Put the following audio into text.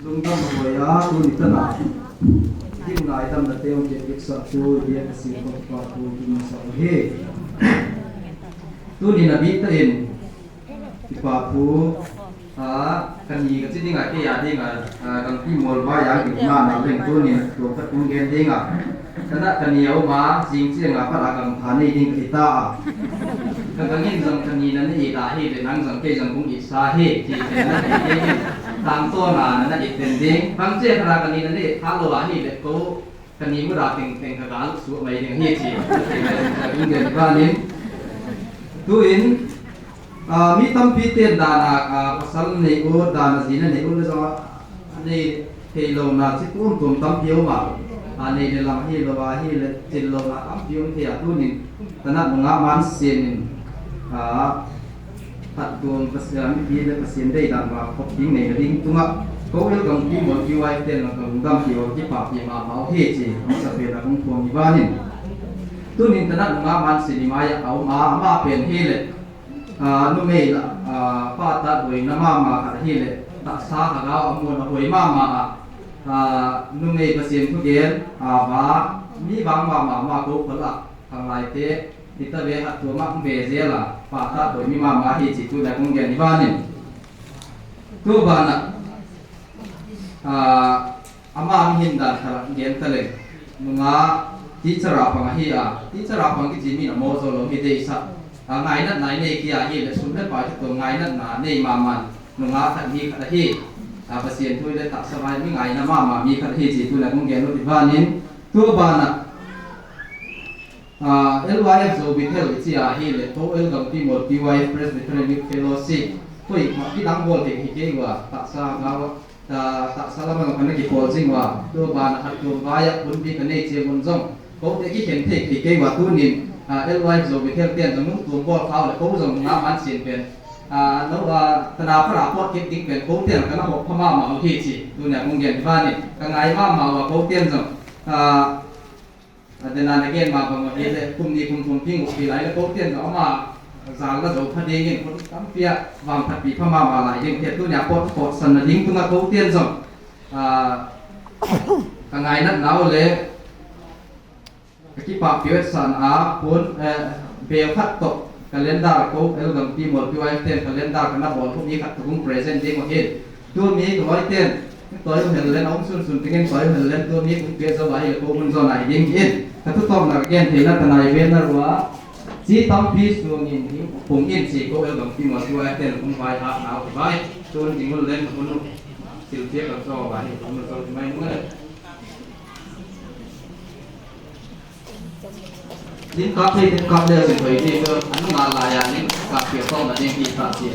ลุงต้องมาบ่อยาตุนิตนาที่นายทำแต่เตียวเจ็บสักตัวเดียกสิบกว่าตัวที่มันสองเฮตุนินบิตเอ็นที่ป่าผู้กันยีกันที่งานที่ยาที่งานกันที่มอลวายากิจมาในเรื่องตุนินตัวพัดกุงเกนที่งานขณะกันยีเอามาจริงเสียงพระรากังฐานในดิ่งกิตากันยิ่งสังกันยีนั้นอีตาเหตุนั้นสังเกตสังคงอิสาเหตุที่เป็นนั้นเองตามตัวนานั้นอีกเป็นดิ่งบางเจ้าพระกันยีนั้นท้าโลวาเหตุก็กันยีมุราติงเต็งกระดานสุไม่ดิ่งเหตุที่เป็นเกิดบ้านนี้ตัวอินมีตั้มพิเตนดานาภาษาในอุดานาจีนในอุดจะในเฮโลนาจิตุนตุมตั้มเพียวมาอันนี้เดลังเฮโลวาเฮเลจิโลนาตั้มเพียวเทียตุนินตนัดมงามันเซียนินตัดดวงภาษาไม่พีและภาษาได้ดังว่าพบทิ้งในกระดิ่งตุงะเขาเรียกกันที่หมดที่ไว้เต้นแล้วก็ตั้มเพียวที่ปากที่มาเมาเฮจีของสเปรย์ของพวงมีบ้านินตุนินตนัดมงามันสิริมายเอามาเป็นเฮเลนุ่มเอละป้าตัดหวยน้ำมาขัดที่เลยตัดซาขัดเอามวลหวยมานุ่มเอเปอร์เซ็นต์ทุกเย็นว่ามีบางมาโกผลละทางไรเตะติดตะเวหัดตัวมาเบเซละป้าตัดหวยมีมาที่จิตตัวใดคงเย็นที่บ้านนี่ตัวบ้านอามาหินดันขลังเย็นทะเลมึงที่จะรับฟังที่ที่จะรับฟังที่จีมีนโมโซโลฮิเดซักไงนั่นไหนในกี่อาเยสุดท้ายไปตัวไงนั่นน่ะในมามันนุ่งอาทันทีขัดที่เปอร์เซ็นต์ทุยได้ตัดสบายไม่ไงนะมามีขัดที่จีตุนคงเกณฑ์รถที่บ้านนี้ตัวบ้านLYF โซบิเทลที่อาเฮเลยตัวกับที่หมด PYF Presbyterian Fellowship ตัวอีกที่ดังโบลที่เก่งว่าตัดสามแล้วตัดสลับกับคนที่โพลซิงว่าตัวบ้านหัดตัววายบุญพิกันในเชียงบนซ่งเขาเด็กที่เห็นที่เก่งว่าตัวนี้LYF โซบิเทลเตียนสมุนตัวบอลเขาเลยเขาส่งน้ำมันเสียนเป็นนกธนาพระพอดเก็บดิ้งเป็นเขาเตียนกันนะบอกพม่ามาเอาที่สิตัวเนี่ยคงเห็นบ้านนี่กังไงมาว่าเขาเตียนส่งแต่นานเกณฑ์มาบางวันนี้เลยคุมนี้คุมพิ้งปีไหลแล้วเขาเตียนก็เอามาสารแล้วโดนพอดีเงี้ยคนตั้มเปียวางผัดปีพม่ามาหลายยังเทียบตัวเนี่ยปอดสันดิ้งตัวเขาเตียนส่งกังไงนั่นเราเลยที่ปากเปียวสันพ้นเบลคัดตกkalender เขาดังที่หมดที่ไว้เต้น kalender กันนับบอลพวกนี้ขัดตุ้ง present จริงว่าเห็นตัวนี้ก็ไว้เต้นตัวนี้เห็นเล่นเอาสุนที่เงี้ยตัวนี้เห็นเล่นตัวนี้คุณเปียสบายเขาคุณโซนไหนจริงเห็นถ้าทุกต้องนักเรียนเห็นนักนายเว้นนักว่าจีตั้มพีส่วนนี้ผมเห็นสิเขาดังที่หมดที่ไว้เต้นคุณไว้ทักหนาวไปตัวจริงคุณเล่นคุณสิลเทียกับโซ่ไว้คุณโซ่ไม่เหมือนนี่ครับที่ครับเรื่องสิ่งที่ก็อันมาลายอันนี้กับเกี่ยวข้องกับเรื่องที่ตัดเสีย